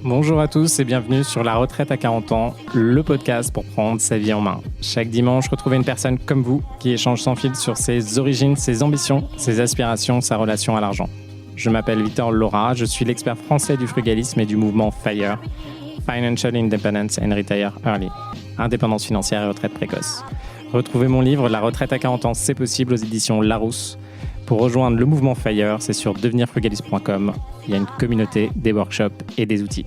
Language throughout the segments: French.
Bonjour à tous et bienvenue sur La Retraite à 40 ans, le podcast pour prendre sa vie en main. Chaque dimanche, retrouvez une personne comme vous qui échange sans fil sur ses origines, ses ambitions, ses aspirations, sa relation à l'argent. Je m'appelle Victor Laura, je suis l'expert français du frugalisme et du mouvement FIRE, Financial Independence and Retire Early, indépendance financière et retraite précoce. Retrouvez mon livre La Retraite à 40 ans, c'est possible aux éditions Larousse. Pour rejoindre le mouvement FIRE, c'est sur devenirfrugaliste.com. Il y a une communauté, des workshops et des outils.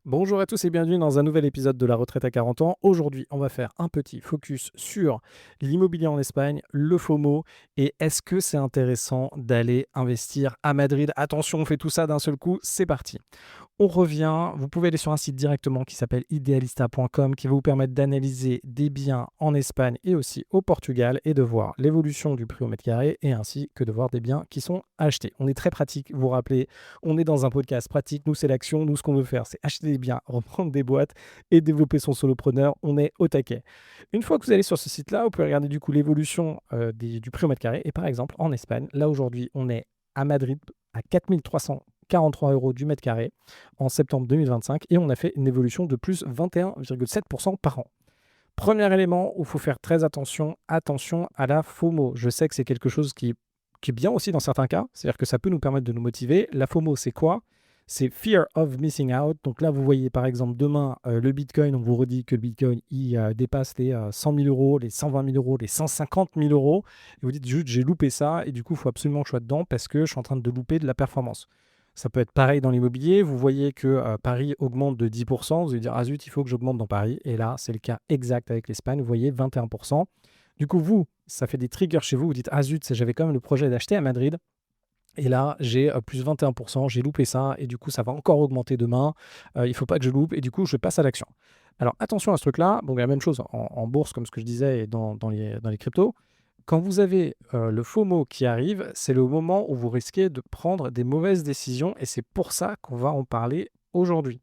Bonjour à tous et bienvenue dans un nouvel épisode de La Retraite à 40 ans. Aujourd'hui, on va faire un petit focus sur l'immobilier en Espagne, le FOMO et est-ce que c'est intéressant d'aller investir à Madrid. Attention, on fait tout ça d'un seul coup, c'est parti. On revient, vous pouvez aller sur un site directement qui s'appelle idealista.com qui va vous permettre d'analyser des biens en Espagne et aussi au Portugal et de voir l'évolution du prix au mètre carré et ainsi que de voir des biens qui sont achetés. On est très pratique, vous vous rappelez, on est dans un podcast pratique, nous c'est l'action, nous ce qu'on veut faire c'est acheter des biens, reprendre des boîtes et développer son solopreneur, on est au taquet. Une fois que vous allez sur ce site-là, vous pouvez regarder du coup l'évolution du prix au mètre carré et par exemple en Espagne, là aujourd'hui on est à Madrid à 4343 € du mètre carré en septembre 2025 et on a fait une évolution de plus 21,7% par an. Premier élément où il faut faire très attention à la FOMO. Je sais que c'est quelque chose qui est bien aussi dans certains cas, c'est-à-dire que ça peut nous permettre de nous motiver. La FOMO, c'est quoi ? C'est Fear of Missing Out. Donc là, vous voyez par exemple demain le Bitcoin, on vous redit que le Bitcoin il dépasse les 100 000 €, les 120 000 €, les 150 000 €. Et vous dites juste j'ai loupé ça et du coup il faut absolument que je sois dedans parce que je suis en train de louper de la performance. Ça peut être pareil dans l'immobilier. Vous voyez que Paris augmente de 10%. Vous allez dire, ah zut, il faut que j'augmente dans Paris. Et là, c'est le cas exact avec l'Espagne. Vous voyez, 21%. Du coup, vous, ça fait des triggers chez vous. Vous dites, ah zut, j'avais quand même le projet d'acheter à Madrid. Et là, j'ai plus 21%. J'ai loupé ça. Et du coup, ça va encore augmenter demain. Il ne faut pas que je loupe. Et du coup, je passe à l'action. Alors, attention à ce truc-là. Bon, il y a la même chose en bourse, comme ce que je disais, et dans les cryptos. Quand vous avez le FOMO qui arrive, c'est le moment où vous risquez de prendre des mauvaises décisions et c'est pour ça qu'on va en parler aujourd'hui.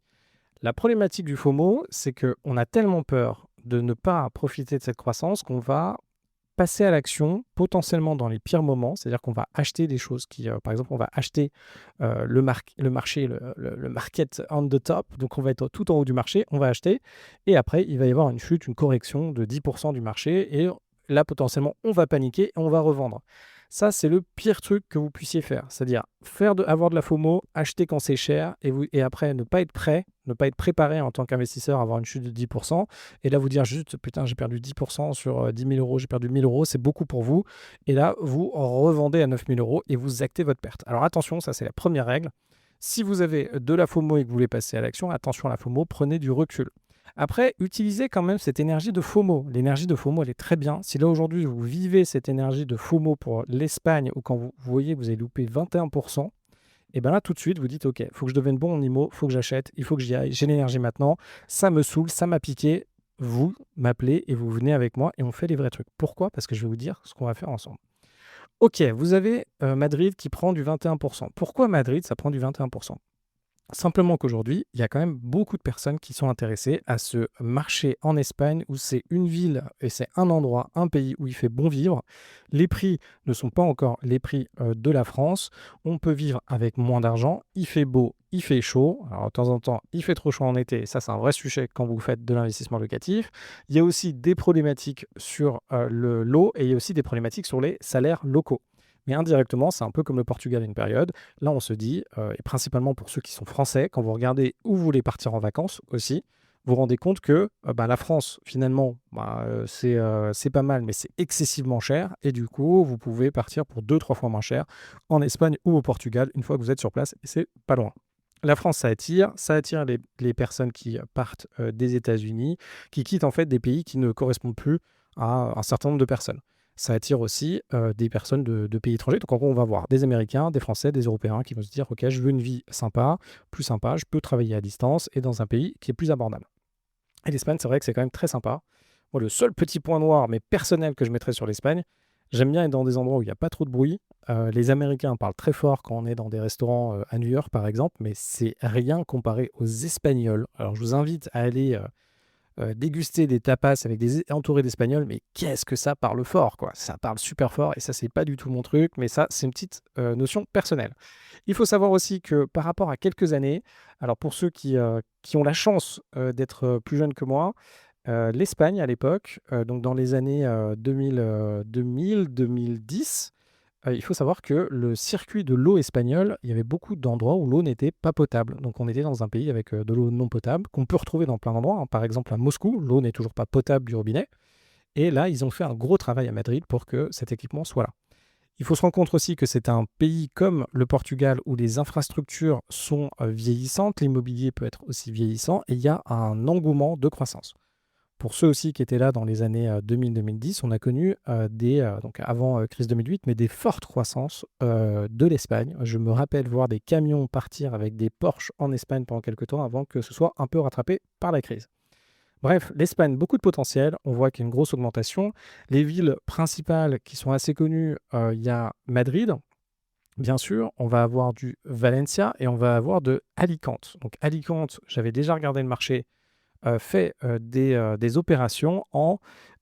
La problématique du FOMO, c'est qu'on a tellement peur de ne pas profiter de cette croissance qu'on va passer à l'action potentiellement dans les pires moments, c'est-à-dire qu'on va acheter des choses qui, par exemple, on va acheter le marché, le market on the top, donc on va être tout en haut du marché, on va acheter et après il va y avoir une chute, une correction de 10% du marché et là, potentiellement, on va paniquer et on va revendre. Ça, c'est le pire truc que vous puissiez faire. C'est-à-dire avoir de la FOMO, acheter quand c'est cher et après ne pas être prêt, ne pas être préparé en tant qu'investisseur à avoir une chute de 10%. Et là, vous dire juste, putain, j'ai perdu 10% sur 10 000 €, j'ai perdu 1 000 €, c'est beaucoup pour vous. Et là, vous revendez à 9 000 € et vous actez votre perte. Alors attention, ça c'est la première règle. Si vous avez de la FOMO et que vous voulez passer à l'action, attention à la FOMO, prenez du recul. Après, utilisez quand même cette énergie de FOMO. L'énergie de FOMO, elle est très bien. Si là, aujourd'hui, vous vivez cette énergie de FOMO pour l'Espagne ou quand vous voyez que vous avez loupé 21%, et bien là, tout de suite, vous dites, OK, il faut que je devienne bon en IMO, il faut que j'achète, il faut que j'y aille, j'ai l'énergie maintenant, ça me saoule, ça m'a piqué. Vous m'appelez et vous venez avec moi et on fait les vrais trucs. Pourquoi ? Parce que je vais vous dire ce qu'on va faire ensemble. OK, vous avez Madrid qui prend du 21%. Pourquoi Madrid, ça prend du 21% ? Simplement qu'aujourd'hui, il y a quand même beaucoup de personnes qui sont intéressées à ce marché en Espagne où c'est une ville et c'est un endroit, un pays où il fait bon vivre. Les prix ne sont pas encore les prix de la France. On peut vivre avec moins d'argent. Il fait beau, il fait chaud. Alors de temps en temps, il fait trop chaud en été. Et ça, c'est un vrai sujet quand vous faites de l'investissement locatif. Il y a aussi des problématiques sur l'eau et il y a aussi des problématiques sur les salaires locaux. Mais indirectement, c'est un peu comme le Portugal à une période. Là, on se dit, et principalement pour ceux qui sont français, quand vous regardez où vous voulez partir en vacances aussi, vous vous rendez compte que la France, finalement, c'est pas mal, mais c'est excessivement cher. Et du coup, vous pouvez partir pour 2-3 fois moins cher en Espagne ou au Portugal une fois que vous êtes sur place. Et c'est pas loin. La France, ça attire les personnes qui partent des États-Unis, qui quittent en fait des pays qui ne correspondent plus à un certain nombre de personnes. Ça attire aussi des personnes de pays étrangers. Donc en gros, on va voir des Américains, des Français, des Européens qui vont se dire « Ok, je veux une vie sympa, plus sympa, je peux travailler à distance et dans un pays qui est plus abordable. » Et l'Espagne, c'est vrai que c'est quand même très sympa. Moi, le seul petit point noir, mais personnel, que je mettrais sur l'Espagne, j'aime bien être dans des endroits où il n'y a pas trop de bruit. Les Américains parlent très fort quand on est dans des restaurants à New York, par exemple, mais c'est rien comparé aux Espagnols. Alors, je vous invite à aller déguster des tapas avec entouré d'Espagnols, mais qu'est-ce que ça parle fort, quoi. Ça parle super fort et ça, c'est pas du tout mon truc, mais ça, c'est une petite notion personnelle. Il faut savoir aussi que par rapport à quelques années, alors pour ceux qui ont la chance d'être plus jeunes que moi, l'Espagne à l'époque, donc dans les années 2010, il faut savoir que le circuit de l'eau espagnol, il y avait beaucoup d'endroits où l'eau n'était pas potable. Donc on était dans un pays avec de l'eau non potable, qu'on peut retrouver dans plein d'endroits, hein. Par exemple à Moscou, l'eau n'est toujours pas potable du robinet. Et là, ils ont fait un gros travail à Madrid pour que cet équipement soit là. Il faut se rendre compte aussi que c'est un pays comme le Portugal où les infrastructures sont vieillissantes, l'immobilier peut être aussi vieillissant et il y a un engouement de croissance. Pour ceux aussi qui étaient là dans les années 2000-2010, on a connu donc avant crise 2008, mais des fortes croissances de l'Espagne. Je me rappelle voir des camions partir avec des Porsche en Espagne pendant quelques temps avant que ce soit un peu rattrapé par la crise. Bref, l'Espagne, beaucoup de potentiel. On voit qu'il y a une grosse augmentation. Les villes principales qui sont assez connues, il y a Madrid, bien sûr. On va avoir du Valencia et on va avoir de Alicante. Donc Alicante, j'avais déjà regardé le marché, fait des opérations en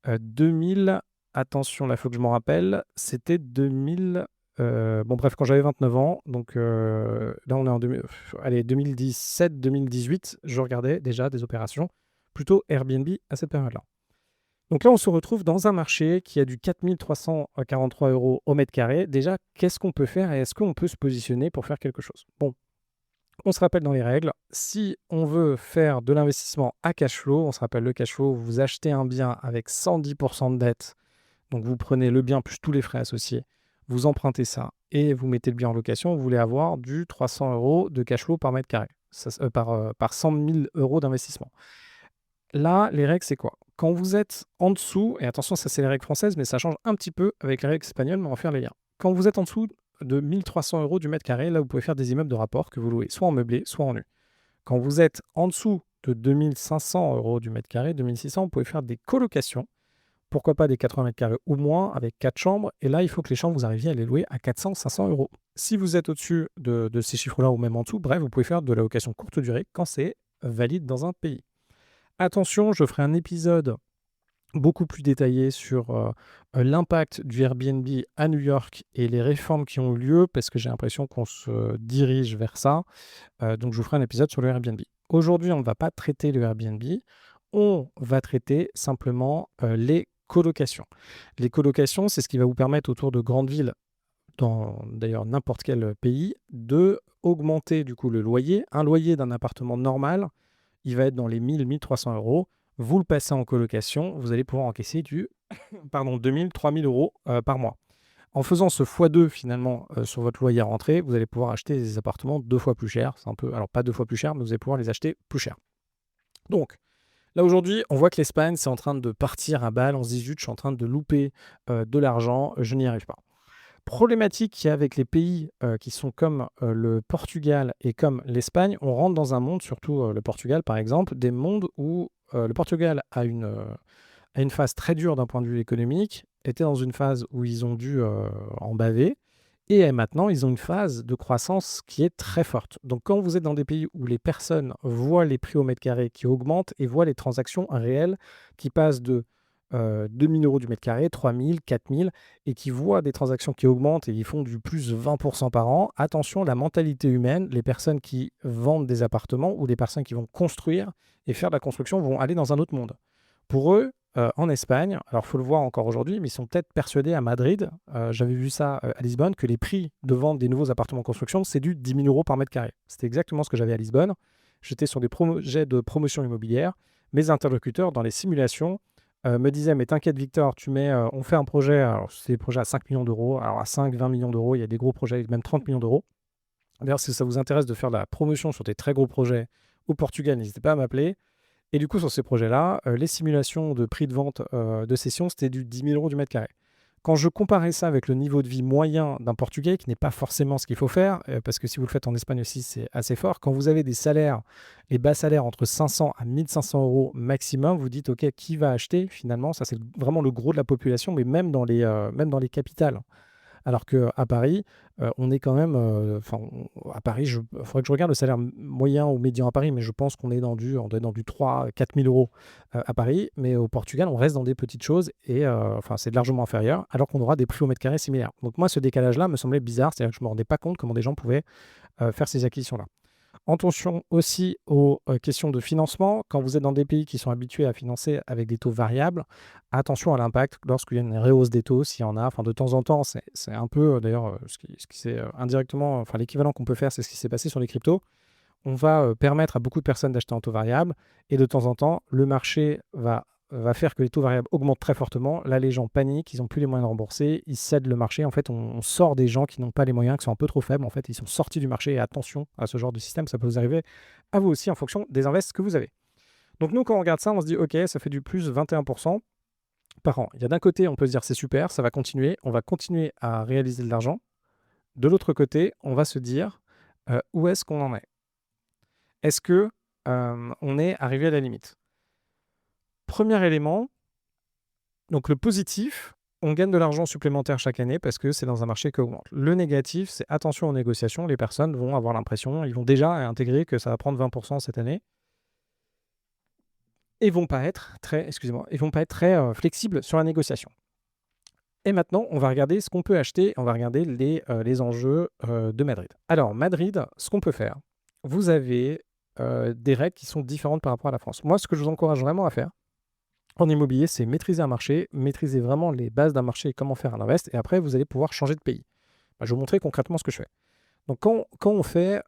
2000. Attention, là, il faut que je m'en rappelle. C'était 2000. Bon, bref, quand j'avais 29 ans, donc là, on est en 2017-2018, je regardais déjà des opérations plutôt Airbnb à cette période-là. Donc là, on se retrouve dans un marché qui a du 4 343 euros au mètre carré. Déjà, qu'est-ce qu'on peut faire et est-ce qu'on peut se positionner pour faire quelque chose? Bon, on se rappelle dans les règles, si on veut faire de l'investissement à cash flow, on se rappelle le cash flow, vous achetez un bien avec 110% de dette, donc vous prenez le bien plus tous les frais associés, vous empruntez ça et vous mettez le bien en location, vous voulez avoir du 300 euros de cash flow par mètre carré, par 100 000 euros d'investissement. Là, les règles, c'est quoi? Quand vous êtes en dessous, et attention, ça c'est les règles françaises, mais ça change un petit peu avec les règles espagnoles, mais on va faire les liens. Quand vous êtes en dessous de 1300 euros du mètre carré, là, vous pouvez faire des immeubles de rapport que vous louez soit en meublé, soit en nu. Quand vous êtes en dessous de 2500 euros du mètre carré, 2600, vous pouvez faire des colocations. Pourquoi pas des 80 mètres carrés ou moins, avec 4 chambres. Et là, il faut que les chambres, vous arriviez à les louer à 400, 500 euros. Si vous êtes au-dessus de ces chiffres-là ou même en dessous, bref, vous pouvez faire de la location courte durée quand c'est valide dans un pays. Attention, je ferai un épisode beaucoup plus détaillé sur l'impact du Airbnb à New York et les réformes qui ont eu lieu, parce que j'ai l'impression qu'on se dirige vers ça. Donc, je vous ferai un épisode sur le Airbnb. Aujourd'hui, on ne va pas traiter le Airbnb, on va traiter simplement les colocations. Les colocations, c'est ce qui va vous permettre autour de grandes villes, dans d'ailleurs n'importe quel pays, de augmenter du coup le loyer. Un loyer d'un appartement normal, il va être dans les 1000-1300 euros. Vous le passez en colocation, vous allez pouvoir encaisser du 2000-3000 euros par mois. En faisant ce x2 finalement sur votre loyer à rentrée, vous allez pouvoir acheter des appartements 2 fois plus chers. C'est un peu, alors pas 2 fois plus cher, mais vous allez pouvoir les acheter plus cher. Donc, là aujourd'hui, on voit que l'Espagne, c'est en train de partir à balle. On se dit, zut, je suis en train de louper de l'argent, je n'y arrive pas. Problématique qu'il y a avec les pays qui sont comme le Portugal et comme l'Espagne, on rentre dans un monde, surtout le Portugal par exemple, des mondes où le Portugal a une phase très dure d'un point de vue économique, était dans une phase où ils ont dû en baver, et maintenant ils ont une phase de croissance qui est très forte. Donc quand vous êtes dans des pays où les personnes voient les prix au mètre carré qui augmentent et voient les transactions réelles qui passent de 2000 euros du mètre carré, 3000, 4000, et qui voient des transactions qui augmentent et ils font du plus 20% par an, attention, la mentalité humaine, les personnes qui vendent des appartements ou des personnes qui vont construire et faire de la construction vont aller dans un autre monde. Pour eux, en Espagne, alors il faut le voir encore aujourd'hui, mais ils sont peut-être persuadés à Madrid, j'avais vu ça à Lisbonne, que les prix de vente des nouveaux appartements en construction, c'est du 10 000 euros par mètre carré. C'était exactement ce que j'avais à Lisbonne. J'étais sur des projets de promotion immobilière. Mes interlocuteurs, dans les simulations, me disaient, mais t'inquiète Victor, on fait un projet, alors c'est des projets à 5 millions d'euros, alors à 5, 20 millions d'euros, il y a des gros projets, même 30 millions d'euros. D'ailleurs, si ça vous intéresse de faire de la promotion sur des très gros projets au Portugal, n'hésitez pas à m'appeler. Et du coup, sur ces projets-là, les simulations de prix de vente de cession, c'était du 10 000 euros du mètre carré. Quand je comparais ça avec le niveau de vie moyen d'un Portugais, qui n'est pas forcément ce qu'il faut faire, parce que si vous le faites en Espagne aussi, c'est assez fort. Quand vous avez des salaires, les bas salaires entre 500 à 1500 euros maximum, vous dites, OK, qui va acheter finalement? Ça, c'est vraiment le gros de la population, mais même dans les capitales. Alors qu'à Paris, on est quand même, à Paris, il faudrait que je regarde le salaire moyen ou médian à Paris, mais je pense qu'on est on doit être dans du 3 000 4 000 euros à Paris. Mais au Portugal, on reste dans des petites choses et c'est largement inférieur, alors qu'on aura des prix au mètre carré similaires. Donc moi, ce décalage-là me semblait bizarre, c'est-à-dire que je ne me rendais pas compte comment des gens pouvaient faire ces acquisitions-là. Attention aussi aux questions de financement. Quand vous êtes dans des pays qui sont habitués à financer avec des taux variables, attention à l'impact lorsqu'il y a une rehausse des taux, s'il y en a. Enfin, de temps en temps, c'est un peu, d'ailleurs, ce qui s'est indirectement, enfin, l'équivalent qu'on peut faire, c'est ce qui s'est passé sur les cryptos. On va permettre à beaucoup de personnes d'acheter en taux variable et de temps en temps, le marché va faire que les taux variables augmentent très fortement. Là, les gens paniquent, ils n'ont plus les moyens de rembourser, ils cèdent le marché. En fait, on sort des gens qui n'ont pas les moyens, qui sont un peu trop faibles. En fait, ils sont sortis du marché et attention à ce genre de système, ça peut vous arriver à vous aussi en fonction des invests que vous avez. Donc nous, quand on regarde ça, on se dit, OK, ça fait du plus 21% par an. Il y a d'un côté, on peut se dire, c'est super, ça va continuer, on va continuer à réaliser de l'argent. De l'autre côté, on va se dire, où est-ce qu'on en est? Est-ce que on est arrivé à la limite? Premier élément, donc le positif, on gagne de l'argent supplémentaire chaque année parce que c'est dans un marché qui augmente. Le négatif, c'est attention aux négociations. Les personnes vont avoir l'impression, ils vont déjà intégrer que ça va prendre 20% cette année et vont pas être très, excusez-moi, ils vont pas être très flexibles sur la négociation. Et maintenant, on va regarder ce qu'on peut acheter. On va regarder les enjeux de Madrid. Alors, Madrid, ce qu'on peut faire, vous avez des règles qui sont différentes par rapport à la France. Moi, ce que je vous encourage vraiment à faire en immobilier, c'est maîtriser un marché, maîtriser vraiment les bases d'un marché et comment faire un invest. Et après, vous allez pouvoir changer de pays. Je vais vous montrer concrètement ce que je fais. Donc, quand on fait,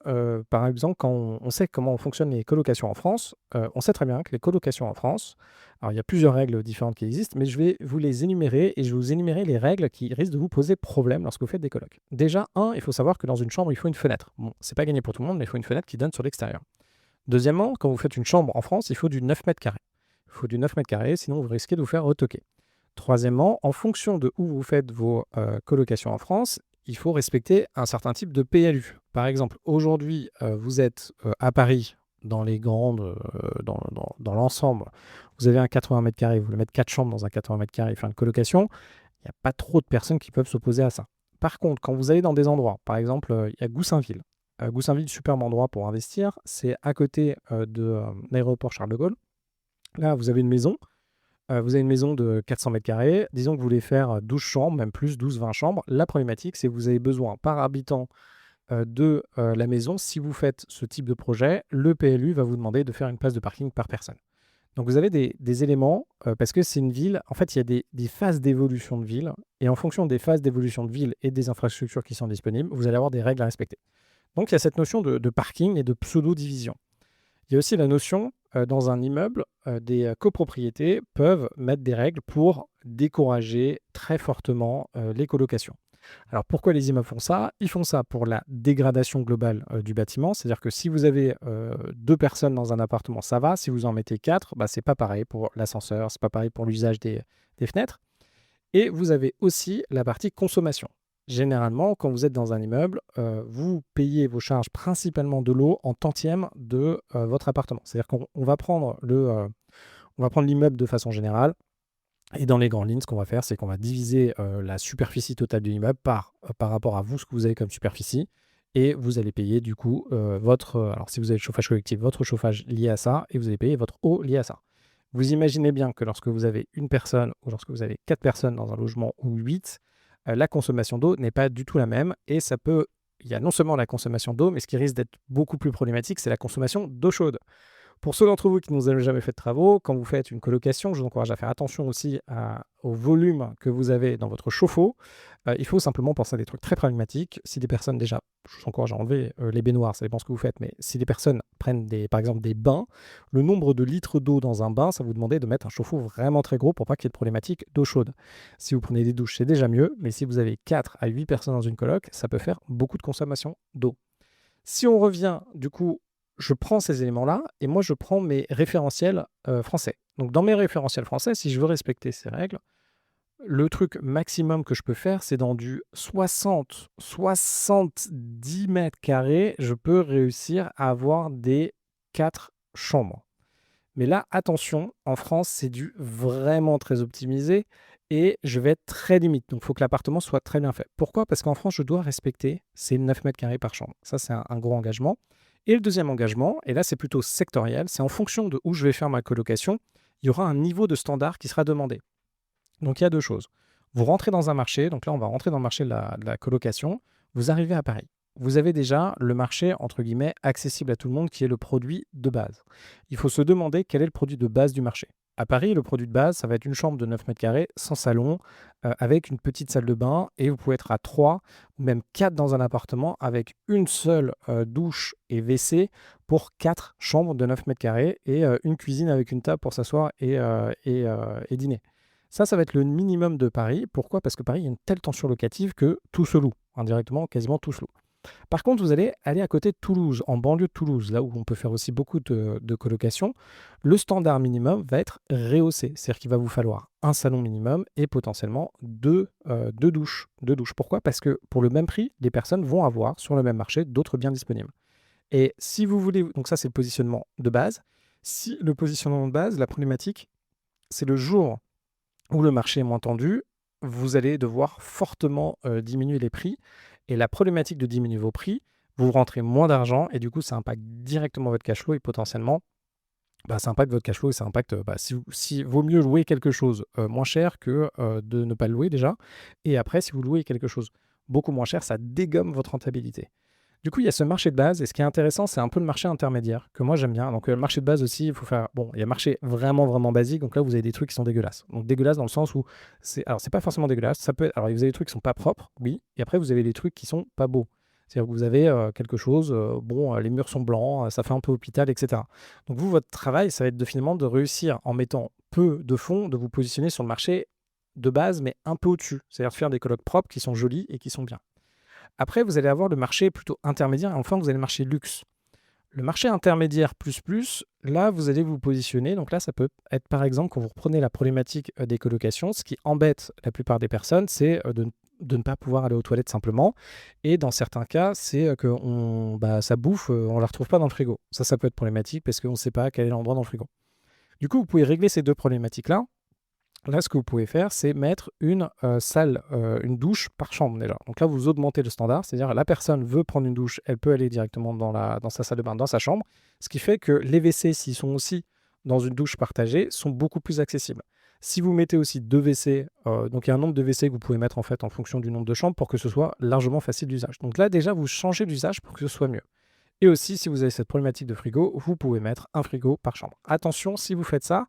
par exemple, quand on sait comment fonctionnent les colocations en France, on sait très bien que les colocations en France, alors il y a plusieurs règles différentes qui existent, mais je vais vous les énumérer et je vais vous énumérer les règles qui risquent de vous poser problème lorsque vous faites des colocs. Déjà, il faut savoir que dans une chambre, il faut une fenêtre. Bon, c'est pas gagné pour tout le monde, mais il faut une fenêtre qui donne sur l'extérieur. Deuxièmement, quand vous faites une chambre en France, il faut du 9 mètres carrés. Il faut du 9 mètres carrés, sinon vous risquez de vous faire retoquer. Troisièmement, en fonction de où vous faites vos colocations en France, il faut respecter un certain type de PLU. Par exemple, aujourd'hui, vous êtes à Paris, dans les grandes, dans l'ensemble, vous avez un 80 mètres carrés, vous voulez mettre 4 chambres dans un 80 mètres carrés et faire une colocation, il n'y a pas trop de personnes qui peuvent s'opposer à ça. Par contre, quand vous allez dans des endroits, par exemple, il y a Goussainville. Goussainville, superbe endroit pour investir, c'est à côté de l'aéroport Charles de Gaulle. Là, vous avez une maison. Vous avez une maison de 400 mètres carrés. Disons que vous voulez faire 12 chambres, même plus, 12-20 chambres. La problématique, c'est que vous avez besoin par habitant de la maison. Si vous faites ce type de projet, le PLU va vous demander de faire une place de parking par personne. Donc vous avez des éléments, parce que c'est une ville, en fait, il y a des phases d'évolution de ville. Et en fonction des phases d'évolution de ville et des infrastructures qui sont disponibles, vous allez avoir des règles à respecter. Donc il y a cette notion de parking et de pseudo-division. Il y a aussi la notion, dans un immeuble, des copropriétés peuvent mettre des règles pour décourager très fortement les colocations. Alors pourquoi les immeubles font ça? Ils font ça pour la dégradation globale du bâtiment, c'est-à-dire que si vous avez 2 personnes dans un appartement, ça va. Si vous en mettez 4, c'est pas pareil pour l'ascenseur, c'est pas pareil pour l'usage des fenêtres. Et vous avez aussi la partie consommation. Généralement, quand vous êtes dans un immeuble, vous payez vos charges principalement de l'eau en tantième de votre appartement. C'est-à-dire qu'on va prendre on va prendre l'immeuble de façon générale. Et dans les grandes lignes, ce qu'on va faire, c'est qu'on va diviser la superficie totale de l'immeuble par rapport à vous, ce que vous avez comme superficie. Et vous allez payer du coup alors si vous avez le chauffage collectif, votre chauffage lié à ça, et vous allez payer votre eau liée à ça. Vous imaginez bien que lorsque vous avez une personne ou lorsque vous avez 4 personnes dans un logement ou 8, la consommation d'eau n'est pas du tout la même. Et il y a non seulement la consommation d'eau, mais ce qui risque d'être beaucoup plus problématique, c'est la consommation d'eau chaude. Pour ceux d'entre vous qui n'ont jamais fait de travaux, quand vous faites une colocation, je vous encourage à faire attention aussi au volume que vous avez dans votre chauffe-eau. Il faut simplement penser à des trucs très pragmatiques. Si des personnes, déjà, je vous encourage à enlever les baignoires, ça dépend ce que vous faites, mais si des personnes prennent par exemple des bains, le nombre de litres d'eau dans un bain, ça va vous demander de mettre un chauffe-eau vraiment très gros pour pas qu'il y ait de problématique d'eau chaude. Si vous prenez des douches, c'est déjà mieux, mais si vous avez 4 à 8 personnes dans une coloc, ça peut faire beaucoup de consommation d'eau. Si on revient, du coup, je prends ces éléments-là et moi, je prends mes référentiels français. Donc, dans mes référentiels français, si je veux respecter ces règles, le truc maximum que je peux faire, c'est dans du 70 mètres carrés, je peux réussir à avoir des 4 chambres. Mais là, attention, en France, c'est du vraiment très optimisé. et je vais être très limite. Donc, il faut que l'appartement soit très bien fait. Pourquoi? Parce qu'en France, je dois respecter ces 9 mètres carrés par chambre. Ça, c'est un gros engagement. Et le deuxième engagement, et là, c'est plutôt sectoriel, c'est en fonction de où je vais faire ma colocation, il y aura un niveau de standard qui sera demandé. Donc, il y a deux choses. Vous rentrez dans un marché, donc là, on va rentrer dans le marché de la colocation. Vous arrivez à Paris. Vous avez déjà le marché, entre guillemets, accessible à tout le monde, qui est le produit de base. Il faut se demander quel est le produit de base du marché. À Paris, le produit de base, ça va être une chambre de 9 mètres carrés, sans salon, avec une petite salle de bain, et vous pouvez être à 3 ou même 4 dans un appartement, avec une seule douche et WC pour 4 chambres de 9 mètres carrés, et une cuisine avec une table pour s'asseoir et dîner. Ça va être le minimum de Paris. Pourquoi? Parce que Paris, il y a une telle tension locative que tout se loue. Indirectement, quasiment tout se loue. Par contre, vous allez aller à côté de Toulouse, en banlieue de Toulouse, là où on peut faire aussi beaucoup de colocations. Le standard minimum va être rehaussé. C'est-à-dire qu'il va vous falloir un salon minimum et potentiellement deux douches. Deux douches. Pourquoi? Parce que pour le même prix, les personnes vont avoir sur le même marché d'autres biens disponibles. Et si vous voulez, donc ça c'est le positionnement de base. Si le positionnement de base, la problématique, c'est le jour où le marché est moins tendu, vous allez devoir fortement diminuer les prix. Et la problématique de diminuer vos prix, vous rentrez moins d'argent et du coup, ça impacte directement votre cash flow et potentiellement, ça impacte votre cash flow et ça impacte, si vaut mieux louer quelque chose moins cher que de ne pas le louer déjà. Et après, si vous louez quelque chose beaucoup moins cher, ça dégomme votre rentabilité. Du coup, il y a ce marché de base et ce qui est intéressant, c'est un peu le marché intermédiaire que moi j'aime bien. Donc, le marché de base aussi, il faut faire. Bon, il y a un marché vraiment, vraiment basique. Donc là, vous avez des trucs qui sont dégueulasses. Donc, dégueulasses dans le sens où alors, c'est pas forcément dégueulasse. Ça peut être. Alors, vous avez des trucs qui sont pas propres, oui. Et après, vous avez des trucs qui sont pas beaux. C'est-à-dire que vous avez quelque chose, les murs sont blancs, ça fait un peu hôpital, etc. Donc, vous, votre travail, ça va être finalement de réussir en mettant peu de fonds, de vous positionner sur le marché de base, mais un peu au-dessus. C'est-à-dire de faire des colocs propres qui sont jolis et qui sont bien. Après, vous allez avoir le marché plutôt intermédiaire et enfin, vous avez le marché luxe. Le marché intermédiaire plus, là, vous allez vous positionner. Donc là, ça peut être par exemple quand vous reprenez la problématique des colocations, ce qui embête la plupart des personnes, c'est de ne pas pouvoir aller aux toilettes simplement. Et dans certains cas, c'est que ça bouffe, on ne la retrouve pas dans le frigo. Ça peut être problématique parce qu'on ne sait pas quel est l'endroit dans le frigo. Du coup, vous pouvez régler ces deux problématiques-là. Là, ce que vous pouvez faire, c'est mettre une salle, une douche par chambre déjà. Donc là, vous augmentez le standard, c'est-à-dire la personne veut prendre une douche, elle peut aller directement dans sa salle de bain, dans sa chambre, ce qui fait que les WC, s'ils sont aussi dans une douche partagée, sont beaucoup plus accessibles. Si vous mettez aussi deux WC, donc il y a un nombre de WC que vous pouvez mettre en fait en fonction du nombre de chambres pour que ce soit largement facile d'usage. Donc là, déjà, vous changez d'usage pour que ce soit mieux. Et aussi, si vous avez cette problématique de frigo, vous pouvez mettre un frigo par chambre. Attention, si vous faites ça,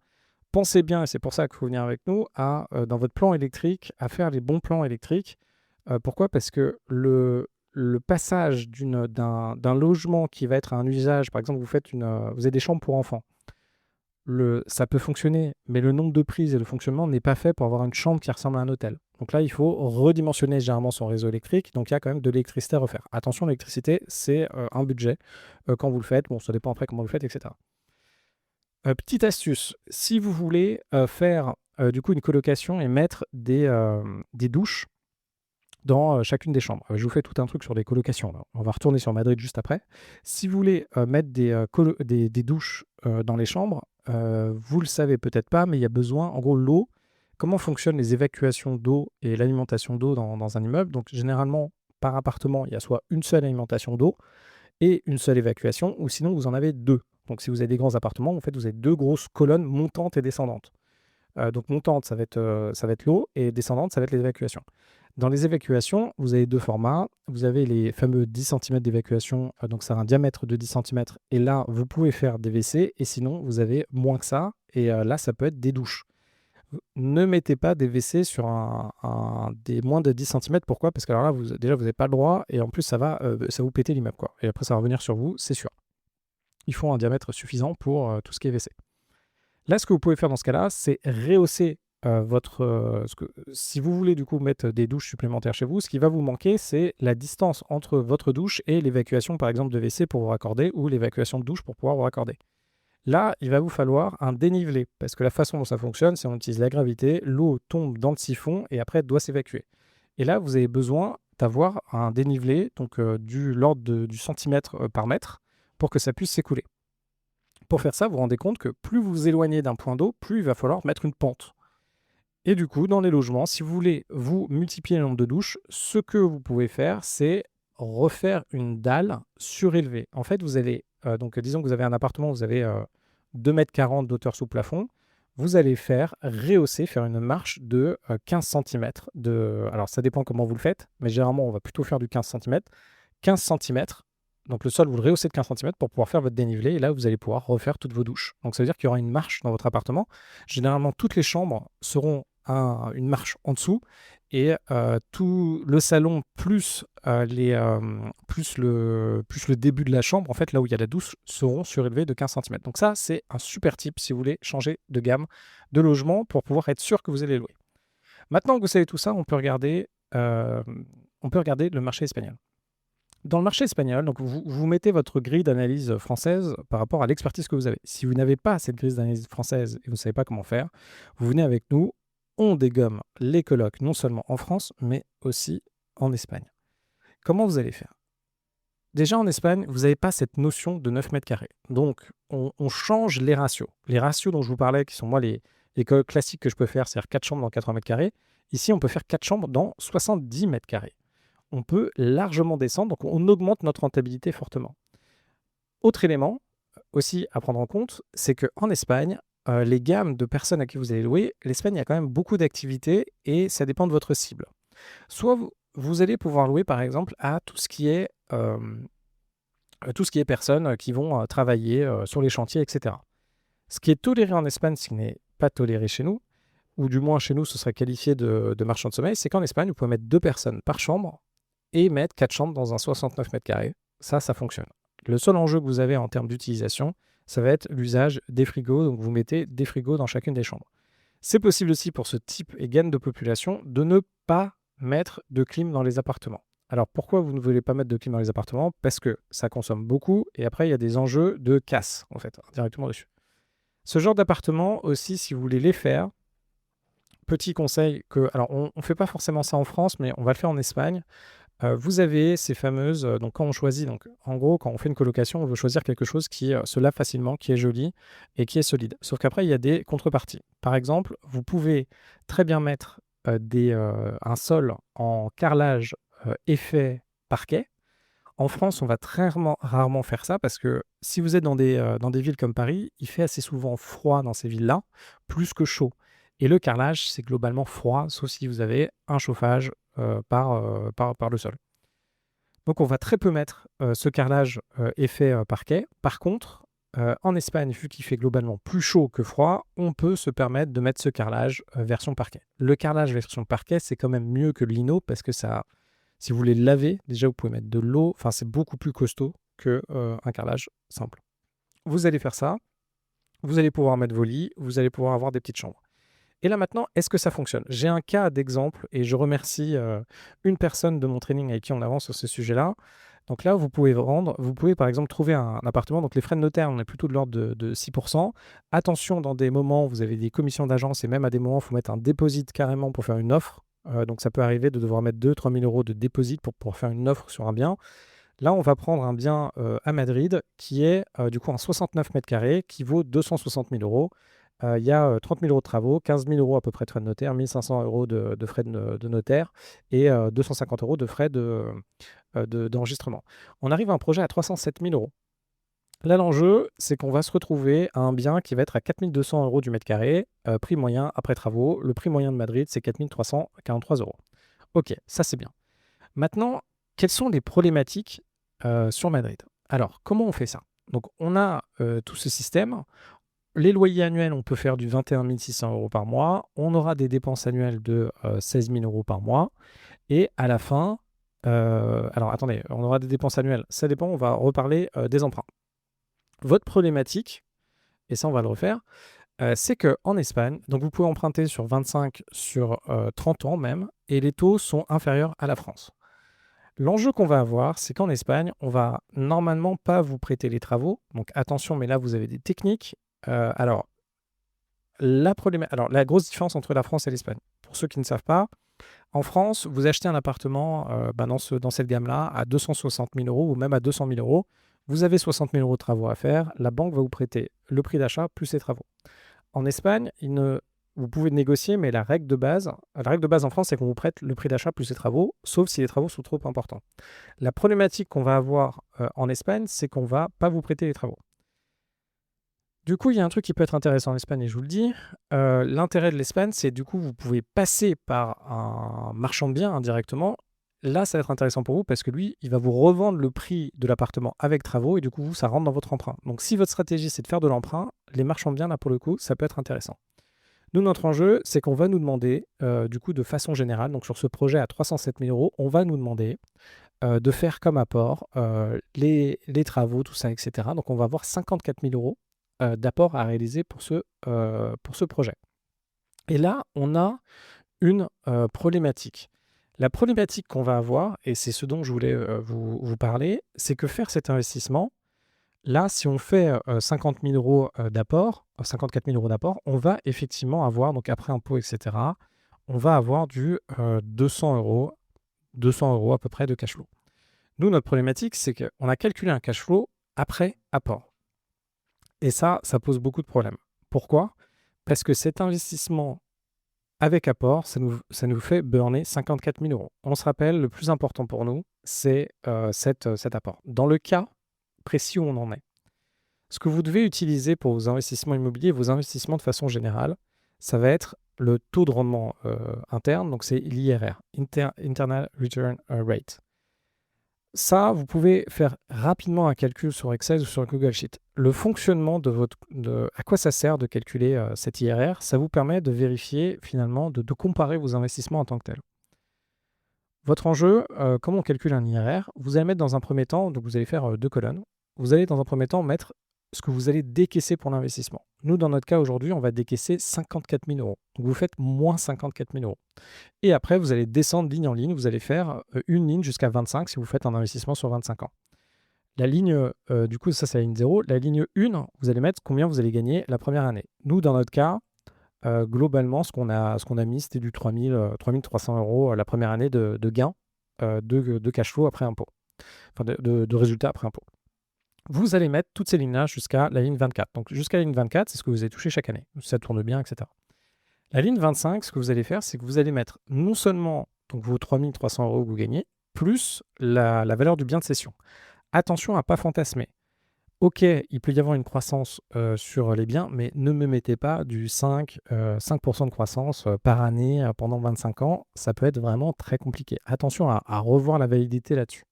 pensez bien, et c'est pour ça qu'il faut venir avec nous, dans votre plan électrique, à faire les bons plans électriques. Pourquoi? Parce que le passage d'un logement qui va être à un usage, par exemple, vous avez des chambres pour enfants. Ça peut fonctionner, mais le nombre de prises et le fonctionnement n'est pas fait pour avoir une chambre qui ressemble à un hôtel. Donc là, il faut redimensionner généralement son réseau électrique. Donc il y a quand même de l'électricité à refaire. Attention, l'électricité, c'est un budget quand vous le faites. Bon, ça dépend après comment vous le faites, etc. Petite astuce, si vous voulez faire du coup une colocation et mettre des douches dans chacune des chambres. Je vous fais tout un truc sur les colocations, là. On va retourner sur Madrid juste après. Si vous voulez mettre des douches dans les chambres, vous le savez peut-être pas, mais il y a besoin, en gros, l'eau. Comment fonctionnent les évacuations d'eau et l'alimentation d'eau dans un immeuble? Donc généralement, par appartement, il y a soit une seule alimentation d'eau et une seule évacuation, ou sinon vous en avez deux. Donc si vous avez des grands appartements, en fait, vous avez deux grosses colonnes montantes et descendantes. Donc montante, ça va être l'eau, et descendante, ça va être les évacuations. Dans les évacuations, vous avez deux formats. Vous avez les fameux 10 cm d'évacuation, donc ça a un diamètre de 10 cm, et là, vous pouvez faire des WC, et sinon, vous avez moins que ça, et là, ça peut être des douches. Ne mettez pas des WC sur des moins de 10 cm. Pourquoi? Parce que alors là, déjà, vous n'avez pas le droit, et en plus, ça va vous péter l'immeuble, quoi. Et après, ça va revenir sur vous, c'est sûr. Il faut un diamètre suffisant pour tout ce qui est WC. Là, ce que vous pouvez faire dans ce cas-là, c'est rehausser si vous voulez du coup mettre des douches supplémentaires chez vous, ce qui va vous manquer, c'est la distance entre votre douche et l'évacuation, par exemple, de WC pour vous raccorder, ou l'évacuation de douche pour pouvoir vous raccorder. Là, il va vous falloir un dénivelé, parce que la façon dont ça fonctionne, c'est on utilise la gravité, l'eau tombe dans le siphon et après elle doit s'évacuer. Et là, vous avez besoin d'avoir un dénivelé, donc du l'ordre du centimètre par mètre, pour que ça puisse s'écouler. Pour faire ça, vous vous rendez compte que plus vous vous éloignez d'un point d'eau, plus il va falloir mettre une pente. Et du coup, dans les logements, si vous voulez vous multiplier le nombre de douches, ce que vous pouvez faire, c'est refaire une dalle surélevée. En fait, vous allez, donc disons que vous avez un appartement, vous avez 2,40 m d'auteur sous plafond, vous allez faire une marche de 15 cm. Alors, ça dépend comment vous le faites, mais généralement, on va plutôt faire du 15 cm. 15 cm, donc le sol, vous le rehaussez de 15 cm pour pouvoir faire votre dénivelé, et là, vous allez pouvoir refaire toutes vos douches. Donc, ça veut dire qu'il y aura une marche dans votre appartement. Généralement, toutes les chambres seront une marche en dessous, et tout le salon plus, plus le début de la chambre, en fait, là où il y a la douche, seront surélevés de 15 cm. Donc ça, c'est un super tip si vous voulez changer de gamme de logement pour pouvoir être sûr que vous allez louer. Maintenant que vous savez tout ça, on peut regarder le marché espagnol. Dans le marché espagnol, donc vous mettez votre grille d'analyse française par rapport à l'expertise que vous avez. Si vous n'avez pas cette grille d'analyse française et vous ne savez pas comment faire, vous venez avec nous, on dégomme les colocs non seulement en France, mais aussi en Espagne. Comment vous allez faire? Déjà en Espagne, vous n'avez pas cette notion de 9 mètres carrés. Donc on change les ratios. Les ratios dont je vous parlais, qui sont moi les colocs classiques que je peux faire, c'est-à-dire 4 chambres dans 80 mètres carrés. Ici, on peut faire 4 chambres dans 70 mètres carrés. On peut largement descendre, donc on augmente notre rentabilité fortement. Autre élément aussi à prendre en compte, c'est qu'en Espagne, les gammes de personnes à qui vous allez louer, l'Espagne, il y a quand même beaucoup d'activités et ça dépend de votre cible. Soit vous allez pouvoir louer par exemple à tout ce qui est personnes qui vont travailler sur les chantiers, etc. Ce qui est toléré en Espagne, ce qui n'est pas toléré chez nous, ou du moins chez nous, ce serait qualifié de marchand de sommeil, c'est qu'en Espagne, vous pouvez mettre 2 personnes par chambre et mettre 4 chambres dans un 69 mètres carrés. Ça fonctionne. Le seul enjeu que vous avez en termes d'utilisation, ça va être l'usage des frigos. Donc, vous mettez des frigos dans chacune des chambres. C'est possible aussi pour ce type et gamme de population de ne pas mettre de clim dans les appartements. Alors, pourquoi vous ne voulez pas mettre de clim dans les appartements? Parce que ça consomme beaucoup et après, il y a des enjeux de casse, en fait, directement dessus. Ce genre d'appartement aussi, si vous voulez les faire, petit conseil que, alors on ne fait pas forcément ça en France, mais on va le faire en Espagne. Vous avez ces fameuses, donc quand on choisit, donc en gros, quand on fait une colocation, on veut choisir quelque chose qui se lave facilement, qui est joli et qui est solide. Sauf qu'après, il y a des contreparties. Par exemple, vous pouvez très bien mettre un sol en carrelage effet parquet. En France, on va très rarement faire ça parce que si vous êtes dans des villes comme Paris, il fait assez souvent froid dans ces villes-là, plus que chaud. Et le carrelage, c'est globalement froid, sauf si vous avez un chauffage par le sol. Donc on va très peu mettre ce carrelage effet parquet. Par contre, en Espagne, vu qu'il fait globalement plus chaud que froid, on peut se permettre de mettre ce carrelage version parquet. Le carrelage version parquet, c'est quand même mieux que le lino parce que ça, si vous voulez le laver, déjà vous pouvez mettre de l'eau, enfin c'est beaucoup plus costaud qu'un carrelage simple. Vous allez faire ça, vous allez pouvoir mettre vos lits, vous allez pouvoir avoir des petites chambres. Et là maintenant, est-ce que ça fonctionne? J'ai un cas d'exemple et je remercie une personne de mon training avec qui on avance sur ce sujet-là. Donc là, vous pouvez par exemple trouver un appartement. Donc les frais de notaire, on est plutôt de l'ordre de 6%. Attention, dans des moments, vous avez des commissions d'agence et même à des moments, il faut mettre un dépôt carrément pour faire une offre. Donc ça peut arriver de devoir mettre 2 000 3 000 euros de dépôt pour pouvoir faire une offre sur un bien. Là, on va prendre un bien à Madrid qui est du coup un 69 mètres carrés qui vaut 260 000 euros. Il y a 30 000 euros de travaux, 15 000 euros à peu près de frais de notaire, 1 500 euros de frais de notaire et 250 euros de frais d'enregistrement. On arrive à un projet à 307 000 euros. Là, l'enjeu, c'est qu'on va se retrouver à un bien qui va être à 4 200 euros du mètre carré, prix moyen après travaux. Le prix moyen de Madrid, c'est 4 343 euros. Ok, ça c'est bien. Maintenant, quelles sont les problématiques sur Madrid? Alors, comment on fait ça? Donc, on a tout ce système. Les loyers annuels, on peut faire du 21 600 euros par mois. On aura des dépenses annuelles de 16 000 euros par mois. Et à la fin, alors attendez, on aura des dépenses annuelles. Ça dépend, on va reparler des emprunts. Votre problématique, et ça on va le refaire, c'est qu'en Espagne, donc vous pouvez emprunter sur 25, sur 30 ans même, et les taux sont inférieurs à la France. L'enjeu qu'on va avoir, c'est qu'en Espagne, on va normalement pas vous prêter les travaux. Donc attention, mais là vous avez des techniques. Alors, la grosse différence entre la France et l'Espagne, pour ceux qui ne savent pas, en France, vous achetez un appartement dans cette gamme-là à 260 000 euros ou même à 200 000 euros. Vous avez 60 000 euros de travaux à faire. La banque va vous prêter le prix d'achat plus les travaux. En Espagne, ils ne vous pouvez négocier, mais la règle de base en France, c'est qu'on vous prête le prix d'achat plus les travaux, sauf si les travaux sont trop importants. La problématique qu'on va avoir en Espagne, c'est qu'on ne va pas vous prêter les travaux. Du coup, il y a un truc qui peut être intéressant en Espagne, et je vous le dis. L'intérêt de l'Espagne, c'est du coup, vous pouvez passer par un marchand de biens indirectement. Là, ça va être intéressant pour vous parce que lui, il va vous revendre le prix de l'appartement avec travaux et du coup, vous, ça rentre dans votre emprunt. Donc, si votre stratégie, c'est de faire de l'emprunt, les marchands de biens, là, pour le coup, ça peut être intéressant. Nous, notre enjeu, c'est qu'on va nous demander, du coup, de façon générale, donc sur ce projet à 307 000 euros, on va nous demander de faire comme apport les travaux, tout ça, etc. Donc, on va avoir 54 000 euros d'apport à réaliser pour ce projet. Et là, on a une problématique. La problématique qu'on va avoir, et c'est ce dont je voulais vous parler, c'est que faire cet investissement, là, si on fait 50 000 euros d'apport, 54 000 euros d'apport, on va effectivement avoir, donc après impôts, etc., on va avoir du 200 euros à peu près de cash flow. Nous, notre problématique, c'est qu'on a calculé un cash flow après apport. Et ça pose beaucoup de problèmes. Pourquoi? Parce que cet investissement avec apport, ça nous fait burner 54 000 euros. On se rappelle, le plus important pour nous, c'est cet apport. Dans le cas précis où on en est, ce que vous devez utiliser pour vos investissements immobiliers, vos investissements de façon générale, ça va être le taux de rendement interne, donc c'est l'IRR, Internal Return Rate. Ça, vous pouvez faire rapidement un calcul sur Excel ou sur Google Sheet. Le fonctionnement à quoi ça sert de calculer cet IRR, ça vous permet de vérifier finalement, de comparer vos investissements en tant que tels. Votre enjeu, comment on calcule un IRR? Vous allez mettre dans un premier temps, donc vous allez faire 2 colonnes. Vous allez dans un premier temps mettre ce que vous allez décaisser pour l'investissement. Nous, dans notre cas aujourd'hui, on va décaisser 54 000 euros. Donc vous faites moins 54 000 euros. Et après, vous allez descendre ligne en ligne. Vous allez faire une ligne jusqu'à 25 si vous faites un investissement sur 25 ans. La ligne, du coup, ça c'est la ligne 0. La ligne 1, vous allez mettre combien vous allez gagner la première année. Nous, dans notre cas, globalement, ce qu'on a mis, c'était du 3 300 euros la première année de gain de cash flow après impôt. Enfin, de résultats après impôt. Vous allez mettre toutes ces lignes-là jusqu'à la ligne 24. Donc, jusqu'à la ligne 24, c'est ce que vous avez touché chaque année. Ça tourne bien, etc. La ligne 25, ce que vous allez faire, c'est que vous allez mettre non seulement donc, vos 3 300 euros que vous gagnez, plus la valeur du bien de cession. Attention à ne pas fantasmer. Ok, il peut y avoir une croissance sur les biens, mais ne me mettez pas du 5% de croissance par année pendant 25 ans. Ça peut être vraiment très compliqué. Attention à revoir la validité là-dessus.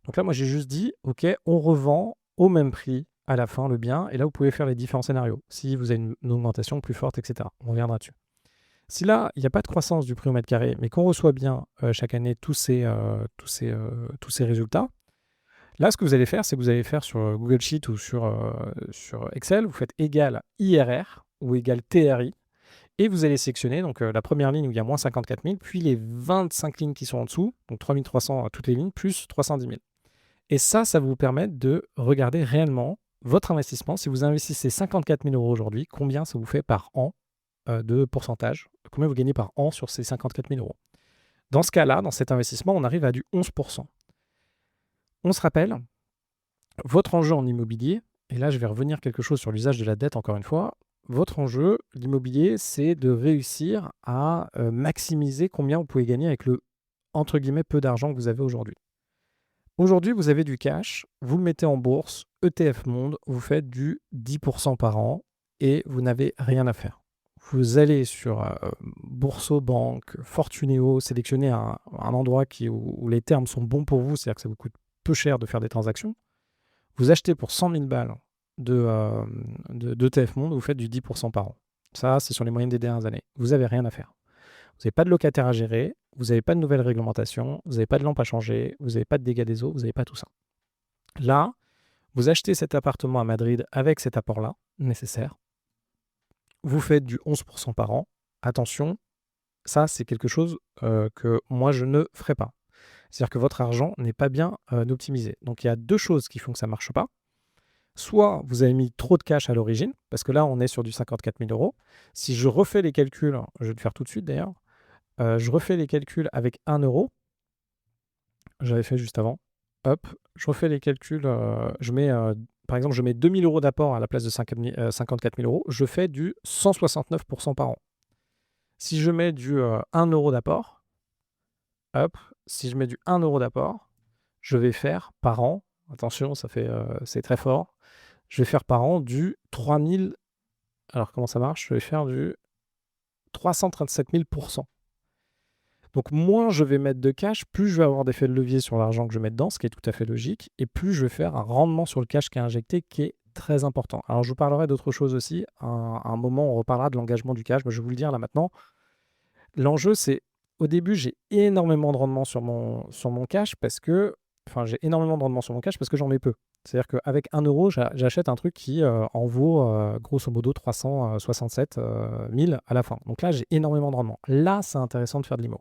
Donc là, moi, j'ai juste dit, ok, on revend au même prix à la fin le bien. Et là, vous pouvez faire les différents scénarios. Si vous avez une augmentation plus forte, etc. On reviendra dessus. Si là, il n'y a pas de croissance du prix au mètre carré, mais qu'on reçoit bien chaque année tous ces résultats, là, ce que vous allez faire, c'est que vous allez faire sur Google Sheet ou sur Excel, vous faites égal IRR ou égal TRI, et vous allez sélectionner donc, la première ligne où il y a moins 54 000, puis les 25 lignes qui sont en dessous, donc 3 300 à toutes les lignes, plus 310 000. Et ça va vous permettre de regarder réellement votre investissement. Si vous investissez 54 000 euros aujourd'hui, combien ça vous fait par an de pourcentage? Combien vous gagnez par an sur ces 54 000 euros? Dans ce cas-là, dans cet investissement, on arrive à du 11%. On se rappelle, votre enjeu en immobilier, et là je vais revenir quelque chose sur l'usage de la dette encore une fois, votre enjeu, l'immobilier, c'est de réussir à maximiser combien vous pouvez gagner avec le, entre guillemets, peu d'argent que vous avez aujourd'hui. Aujourd'hui, vous avez du cash, vous le mettez en bourse, ETF Monde, vous faites du 10% par an et vous n'avez rien à faire. Vous allez sur Bourso-Banque, Fortunéo, sélectionnez un endroit où les termes sont bons pour vous, c'est-à-dire que ça vous coûte peu cher de faire des transactions. Vous achetez pour 100 000 balles d'ETF Monde, vous faites du 10% par an. Ça, c'est sur les moyennes des dernières années. Vous n'avez rien à faire. Vous n'avez pas de locataire à gérer, vous n'avez pas de nouvelles réglementations, vous n'avez pas de lampe à changer, vous n'avez pas de dégâts des eaux, vous n'avez pas tout ça. Là, vous achetez cet appartement à Madrid avec cet apport-là, nécessaire. Vous faites du 11% par an. Attention, ça, c'est quelque chose que moi, je ne ferai pas. C'est-à-dire que votre argent n'est pas bien optimisé. Donc, il y a 2 choses qui font que ça ne marche pas. Soit vous avez mis trop de cash à l'origine, parce que là, on est sur du 54 000 euros. Si je refais les calculs, je vais le faire tout de suite d'ailleurs, je refais les calculs avec 1 euro. J'avais fait juste avant. Hop, je refais les calculs. Par exemple, je mets 2 000 euros d'apport à la place de 54 000 euros. Je fais du 169% par an. Si je mets du 1 € d'apport, hop, si je mets du 1 € d'apport, je vais faire par an, attention, ça fait, c'est très fort, je vais faire par an du 3000. Alors comment ça marche? Je vais faire du 337 000 %. Donc moins je vais mettre de cash, plus je vais avoir d'effet de levier sur l'argent que je mets dedans, ce qui est tout à fait logique, et plus je vais faire un rendement sur le cash qui est injecté qui est très important. Alors je vous parlerai d'autre chose aussi, à un moment on reparlera de l'engagement du cash, mais je vais vous le dire là maintenant. L'enjeu c'est, au début j'ai énormément de rendement sur mon cash parce que, enfin j'ai énormément de rendement sur mon cash parce que j'en mets peu. C'est-à-dire qu'avec 1 € j'achète un truc qui en vaut grosso modo 367 000 à la fin. Donc là j'ai énormément de rendement. Là c'est intéressant de faire de l'IMO.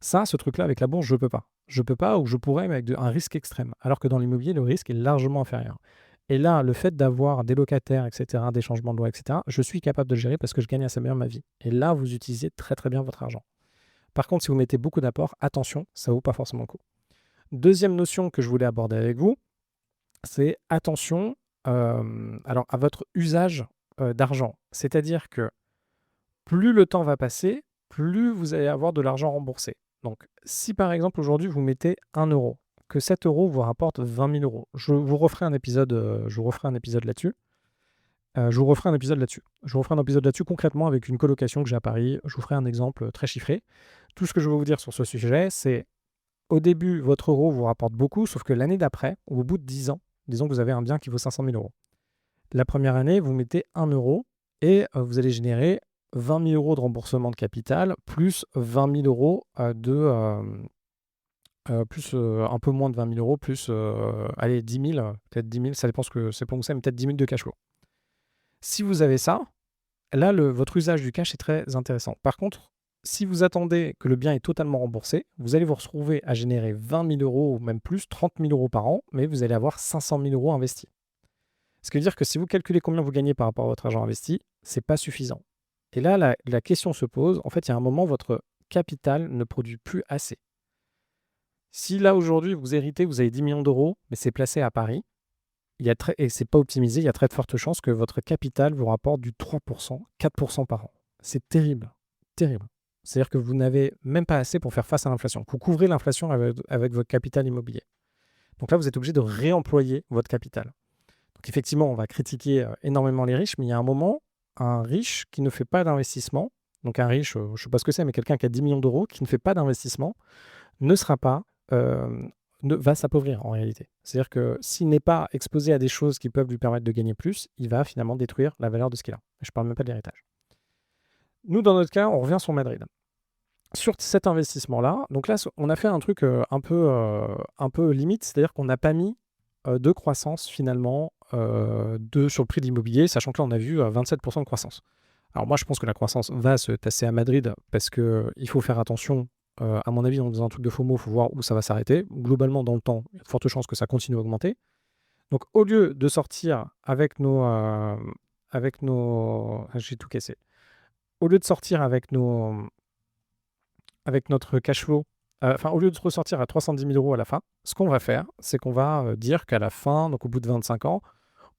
Ça, ce truc-là, avec la bourse, je peux pas. Je peux pas, ou je pourrais, mais avec un risque extrême. Alors que dans l'immobilier, le risque est largement inférieur. Et là, le fait d'avoir des locataires, etc., des changements de loi, etc., je suis capable de le gérer parce que je gagne assez bien ma vie. Et là, vous utilisez très très bien votre argent. Par contre, si vous mettez beaucoup d'apports, attention, ça vaut pas forcément le coup. Deuxième notion que je voulais aborder avec vous, c'est attention alors à votre usage d'argent. C'est-à-dire que plus le temps va passer, plus vous allez avoir de l'argent remboursé. Donc, si par exemple aujourd'hui vous mettez 1 €, que 7 € vous rapporte 20 000 €, je vous referai un épisode, là-dessus. Je vous referai un épisode là-dessus. Je vous referai un épisode là-dessus concrètement avec une colocation que j'ai à Paris. Je vous ferai un exemple très chiffré. Tout ce que je veux vous dire sur ce sujet, c'est au début, votre euro vous rapporte beaucoup, sauf que l'année d'après, ou au bout de 10 ans, disons que vous avez un bien qui vaut 500 000 €. La première année, vous mettez 1 € et vous allez générer 20 000 € de remboursement de capital, plus 20 000 € plus un peu moins de 20 000 €, plus allez, 10 000, peut-être 10 000, ça dépend ce que c'est pour vous, mais peut-être 10 000 de cash flow. Si vous avez ça, là, votre usage du cash est très intéressant. Par contre, si vous attendez que le bien est totalement remboursé, vous allez vous retrouver à générer 20 000 € ou même plus, 30 000 € par an, mais vous allez avoir 500 000 € investis. Ce qui veut dire que si vous calculez combien vous gagnez par rapport à votre argent investi, c'est pas suffisant. Et là, la question se pose. En fait, il y a un moment, votre capital ne produit plus assez. Si là, aujourd'hui, vous héritez, vous avez 10 millions d'euros, mais c'est placé à Paris, et c'est pas optimisé, il y a très de fortes chances que votre capital vous rapporte du 3%, 4% par an. C'est terrible. Terrible. C'est-à-dire que vous n'avez même pas assez pour faire face à l'inflation. Vous couvrez l'inflation avec votre capital immobilier. Donc là, vous êtes obligé de réemployer votre capital. Donc effectivement, on va critiquer énormément les riches, mais il y a un moment, un riche qui ne fait pas d'investissement, donc un riche, je ne sais pas ce que c'est, mais quelqu'un qui a 10 millions d'euros, qui ne fait pas d'investissement, ne sera pas, va s'appauvrir en réalité. C'est-à-dire que s'il n'est pas exposé à des choses qui peuvent lui permettre de gagner plus, il va finalement détruire la valeur de ce qu'il a. Je ne parle même pas de l'héritage. Nous, dans notre cas, on revient sur Madrid. Sur cet investissement-là, donc là, on a fait un truc un peu limite, c'est-à-dire qu'on n'a pas mis de croissance finalement sur le prix de l'immobilier, sachant que là, on a vu 27% de croissance. Alors moi, je pense que la croissance va se tasser à Madrid parce qu'il faut faire attention. À mon avis, dans un truc de FOMO, il faut voir où ça va s'arrêter. Globalement, dans le temps, il y a de fortes chances que ça continue à augmenter. Donc, au lieu de sortir avec nos... j'ai tout cassé. Au lieu de sortir avec notre cash flow, au lieu de ressortir à 310 000 € à la fin, ce qu'on va faire, c'est qu'on va dire qu'à la fin, donc au bout de 25 ans,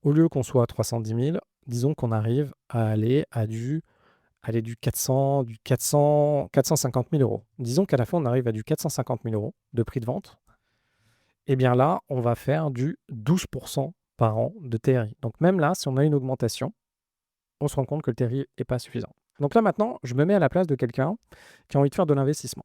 au lieu qu'on soit à 310 000, disons qu'on arrive à aller à du 450 000 €. Disons qu'à la fin, on arrive à du 450 000 € de prix de vente. Et bien là, on va faire du 12% par an de TRI. Donc même là, si on a une augmentation, on se rend compte que le TRI n'est pas suffisant. Donc là maintenant, je me mets à la place de quelqu'un qui a envie de faire de l'investissement.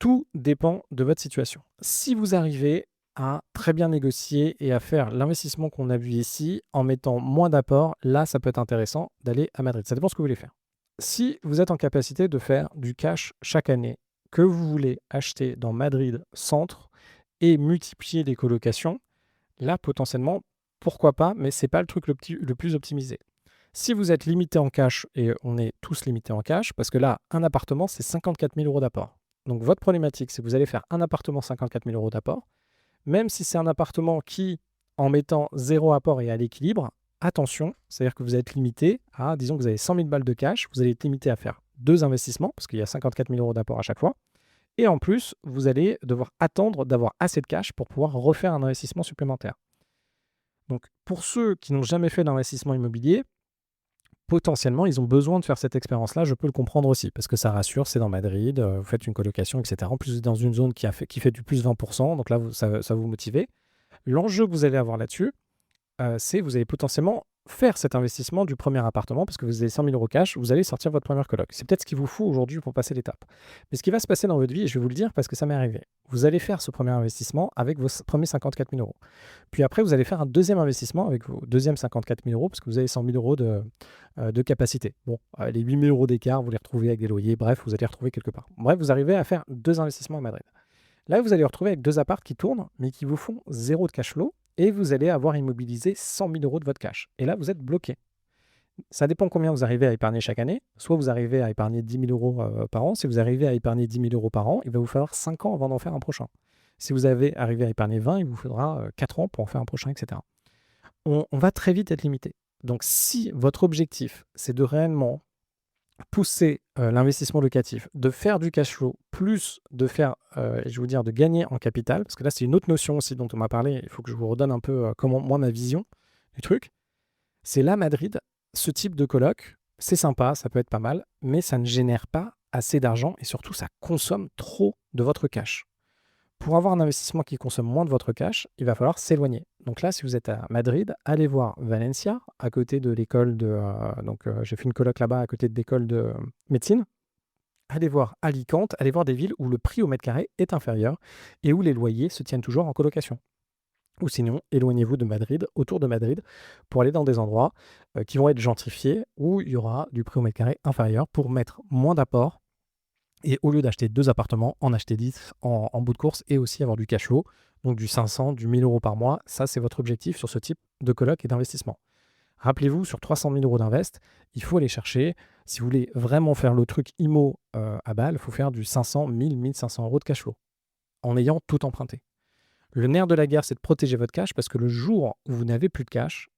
Tout dépend de votre situation. Si vous arrivez à très bien négocier et à faire l'investissement qu'on a vu ici en mettant moins d'apport, là, ça peut être intéressant d'aller à Madrid. Ça dépend ce que vous voulez faire. Si vous êtes en capacité de faire du cash chaque année, que vous voulez acheter dans Madrid centre et multiplier les colocations, là, potentiellement, pourquoi pas, mais ce n'est pas le truc le plus optimisé. Si vous êtes limité en cash, et on est tous limités en cash, parce que là, un appartement, c'est 54 000 € d'apport. Donc votre problématique, c'est que vous allez faire un appartement 54 000 € d'apport, même si c'est un appartement qui, en mettant 0 apport est à l'équilibre, attention, c'est-à-dire que vous êtes limité à, disons que vous avez 100 000 balles de cash, vous allez être limité à faire 2 investissements, parce qu'il y a 54 000 € d'apport à chaque fois, et en plus, vous allez devoir attendre d'avoir assez de cash pour pouvoir refaire un investissement supplémentaire. Donc pour ceux qui n'ont jamais fait d'investissement immobilier, potentiellement, ils ont besoin de faire cette expérience-là. Je peux le comprendre aussi parce que ça rassure, c'est dans Madrid, vous faites une colocation, etc. En plus, vous êtes dans une zone qui fait du plus 20%, donc là, ça vous motive. L'enjeu que vous allez avoir là-dessus, c'est vous allez potentiellement faire cet investissement du premier appartement parce que vous avez 100 000 € cash, vous allez sortir votre première coloc. C'est peut-être ce qu'il vous faut aujourd'hui pour passer l'étape. Mais ce qui va se passer dans votre vie, et je vais vous le dire parce que ça m'est arrivé, vous allez faire ce premier investissement avec vos premiers 54 000 €. Puis après, vous allez faire un deuxième investissement avec vos deuxièmes 54 000 € parce que vous avez 100 000 € de capacité. Bon, les 8 000 € d'écart, vous les retrouvez avec des loyers, bref, vous allez les retrouver quelque part. Bref, vous arrivez à faire 2 investissements à Madrid. Là, vous allez vous retrouver avec 2 apparts qui tournent, mais qui vous font 0 de cash flow et vous allez avoir immobilisé 100 000 € de votre cash. Et là, vous êtes bloqué. Ça dépend combien vous arrivez à épargner chaque année. Soit vous arrivez à épargner 10 000 € par an. Si vous arrivez à épargner 10 000 € par an, il va vous falloir 5 ans avant d'en faire un prochain. Si vous avez arrivé à épargner 20, il vous faudra 4 ans pour en faire un prochain, etc. On va très vite être limité. Donc, si votre objectif, c'est de réellement pousser l'investissement locatif, de faire du cash flow, plus de faire, je vais vous dire, de gagner en capital, parce que là, c'est une autre notion aussi dont on m'a parlé, il faut que je vous redonne un peu comment moi, ma vision du truc. C'est là, Madrid, ce type de coloc, c'est sympa, ça peut être pas mal, mais ça ne génère pas assez d'argent et surtout, ça consomme trop de votre cash. Pour avoir un investissement qui consomme moins de votre cash, il va falloir s'éloigner. Donc là, si vous êtes à Madrid, allez voir Valencia, à côté de l'école de... j'ai fait une coloc là-bas, à côté de l'école de médecine. Allez voir Alicante, allez voir des villes où le prix au mètre carré est inférieur et où les loyers se tiennent toujours en colocation. Ou sinon, éloignez-vous de Madrid, autour de Madrid, pour aller dans des endroits qui vont être gentrifiés, où il y aura du prix au mètre carré inférieur pour mettre moins d'apport. Et au lieu d'acheter 2 appartements, en acheter 10 en bout de course et aussi avoir du cash flow, donc du 500, du 1 000 € par mois. Ça, c'est votre objectif sur ce type de coloc et d'investissement. Rappelez-vous, sur 300 000 € d'invest, il faut aller chercher, si vous voulez vraiment faire le truc IMO à balle, il faut faire du 500, 1000, 1500 € de cash flow, en ayant tout emprunté. Le nerf de la guerre, c'est de protéger votre cash parce que le jour où vous n'avez plus de cash,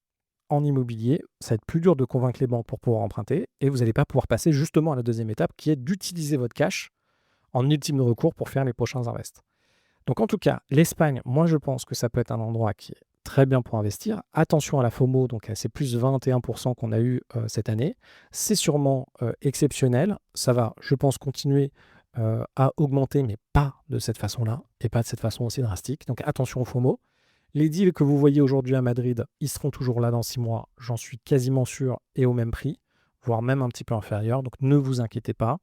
en immobilier, ça va être plus dur de convaincre les banques pour pouvoir emprunter et vous n'allez pas pouvoir passer justement à la deuxième étape qui est d'utiliser votre cash en ultime recours pour faire les prochains invests. Donc en tout cas, l'Espagne, moi je pense que ça peut être un endroit qui est très bien pour investir. Attention à la FOMO, donc à ces plus 21% qu'on a eu cette année. C'est sûrement exceptionnel. Ça va, je pense, continuer à augmenter, mais pas de cette façon-là et pas de cette façon aussi drastique. Donc attention au FOMO. Les deals que vous voyez aujourd'hui à Madrid, ils seront toujours là dans 6 mois, j'en suis quasiment sûr, et au même prix, voire même un petit peu inférieur. Donc ne vous inquiétez pas.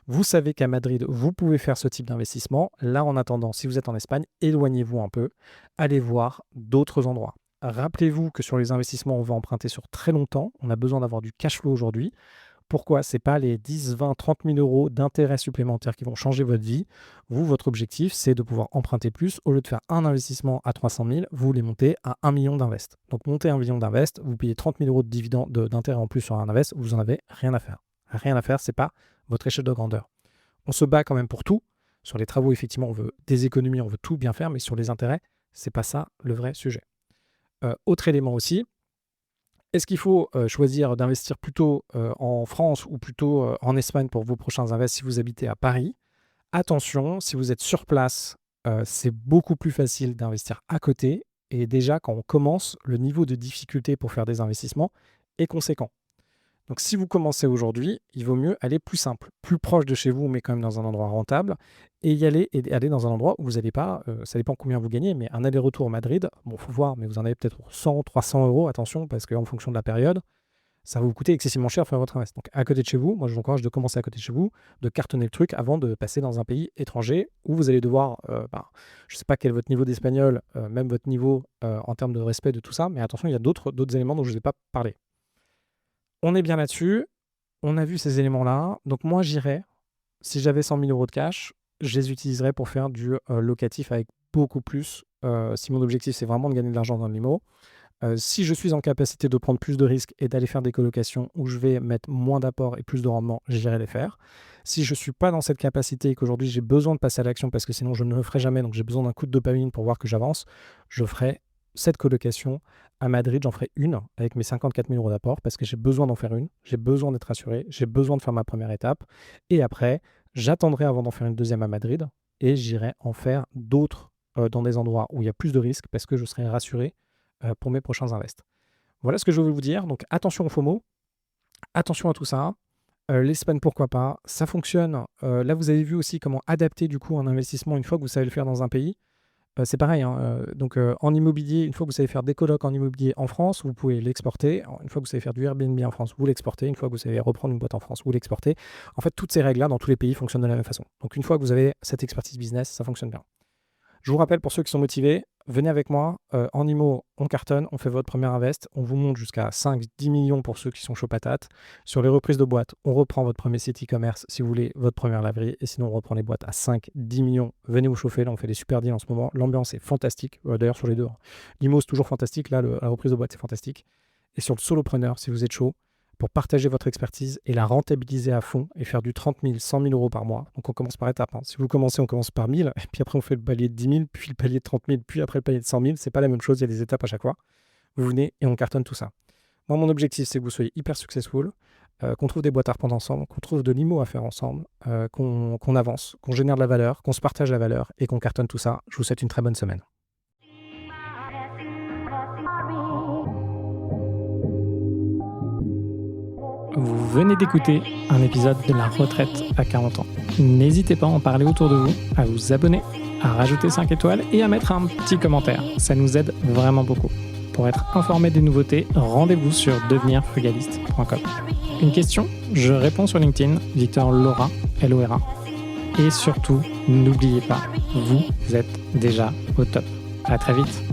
Vous savez qu'à Madrid, vous pouvez faire ce type d'investissement. Là, en attendant, si vous êtes en Espagne, éloignez-vous un peu. Allez voir d'autres endroits. Rappelez-vous que sur les investissements, on va emprunter sur très longtemps. On a besoin d'avoir du cash flow aujourd'hui. Pourquoi? Ce n'est pas les 10, 20, 30 000 € d'intérêts supplémentaires qui vont changer votre vie. Vous, votre objectif, c'est de pouvoir emprunter plus. Au lieu de faire un investissement à 300 000, vous les montez à 1 million d'invest. Donc, montez 1 million d'invest, vous payez 30 000 € de dividendes d'intérêt en plus sur un invest, vous n'en avez rien à faire. Rien à faire, ce n'est pas votre échelle de grandeur. On se bat quand même pour tout. Sur les travaux, effectivement, on veut des économies, on veut tout bien faire, mais sur les intérêts, ce n'est pas ça le vrai sujet. Autre élément aussi, est-ce qu'il faut choisir d'investir plutôt en France ou plutôt en Espagne pour vos prochains invests si vous habitez à Paris? Attention, si vous êtes sur place, c'est beaucoup plus facile d'investir à côté. Et déjà, quand on commence, le niveau de difficulté pour faire des investissements est conséquent. Donc si vous commencez aujourd'hui, il vaut mieux aller plus simple, plus proche de chez vous, mais quand même dans un endroit rentable, et aller dans un endroit où vous n'allez pas, ça dépend combien vous gagnez, mais un aller-retour Madrid, bon, faut voir, mais vous en avez peut-être pour 100, 300 €, attention, parce qu'en fonction de la période, ça va vous coûter excessivement cher de faire votre invest. Donc à côté de chez vous, moi je vous encourage de commencer à côté de chez vous, de cartonner le truc avant de passer dans un pays étranger où vous allez devoir, je ne sais pas quel est votre niveau d'espagnol, même votre niveau en termes de respect de tout ça, mais attention, il y a d'autres éléments dont je ne vous ai pas parlé. On est bien là-dessus, on a vu ces éléments-là, donc moi j'irais, si j'avais 100 000 € de cash, je les utiliserais pour faire du locatif avec beaucoup plus, si mon objectif c'est vraiment de gagner de l'argent dans l'IMO. Si je suis en capacité de prendre plus de risques et d'aller faire des colocations où je vais mettre moins d'apport et plus de rendement, j'irai les faire. Si je ne suis pas dans cette capacité et qu'aujourd'hui j'ai besoin de passer à l'action parce que sinon je ne le ferai jamais, donc j'ai besoin d'un coup de dopamine pour voir que j'avance, je ferai cette colocation à Madrid, j'en ferai une avec mes 54 000 € d'apport parce que j'ai besoin d'en faire une, j'ai besoin d'être assuré, j'ai besoin de faire ma première étape. Et après, j'attendrai avant d'en faire une deuxième à Madrid et j'irai en faire d'autres dans des endroits où il y a plus de risques parce que je serai rassuré pour mes prochains invests. Voilà ce que je veux vous dire. Donc attention au FOMO. Attention à tout ça. L'Espagne, pourquoi pas. Ça fonctionne. Là, vous avez vu aussi comment adapter du coup un investissement une fois que vous savez le faire dans un pays. C'est pareil, hein, donc en immobilier, une fois que vous savez faire des colocs en immobilier en France, vous pouvez l'exporter. Une fois que vous savez faire du Airbnb en France, vous l'exportez. Une fois que vous savez reprendre une boîte en France, vous l'exportez. En fait, toutes ces règles-là, dans tous les pays, fonctionnent de la même façon. Donc une fois que vous avez cette expertise business, ça fonctionne bien. Je vous rappelle, pour ceux qui sont motivés, venez avec moi. En IMO, on cartonne, on fait votre première invest. On vous monte jusqu'à 5-10 millions pour ceux qui sont chauds patates. Sur les reprises de boîtes, on reprend votre premier site e-commerce si vous voulez votre première laverie. Et sinon, on reprend les boîtes à 5-10 millions. Venez vous chauffer. Là, on fait des super deals en ce moment. L'ambiance est fantastique. D'ailleurs, sur les deux. L'IMO, c'est toujours fantastique. Là, la reprise de boîte, c'est fantastique. Et sur le solopreneur, si vous êtes chaud, pour partager votre expertise et la rentabiliser à fond et faire du 30 000, 100 000 euros par mois. Donc on commence par étapes. Si vous commencez, on commence par 1000, et puis après on fait le palier de 10 000, puis le palier de 30 000, puis après le palier de 100 000. C'est pas la même chose, il y a des étapes à chaque fois. Vous venez et on cartonne tout ça. Moi, mon objectif, c'est que vous soyez hyper successful, qu'on trouve des boîtes à reprendre ensemble, qu'on trouve de l'IMO à faire ensemble, qu'on avance, qu'on génère de la valeur, qu'on se partage la valeur et qu'on cartonne tout ça. Je vous souhaite une très bonne semaine. Vous venez d'écouter un épisode de La Retraite à 40 ans. N'hésitez pas à en parler autour de vous, à vous abonner, à rajouter 5 étoiles et à mettre un petit commentaire. Ça nous aide vraiment beaucoup. Pour être informé des nouveautés, rendez-vous sur devenirfrugaliste.com. Une question, je réponds sur LinkedIn, Victor Lora, L-O-R-A. Et surtout, n'oubliez pas, vous êtes déjà au top. À très vite.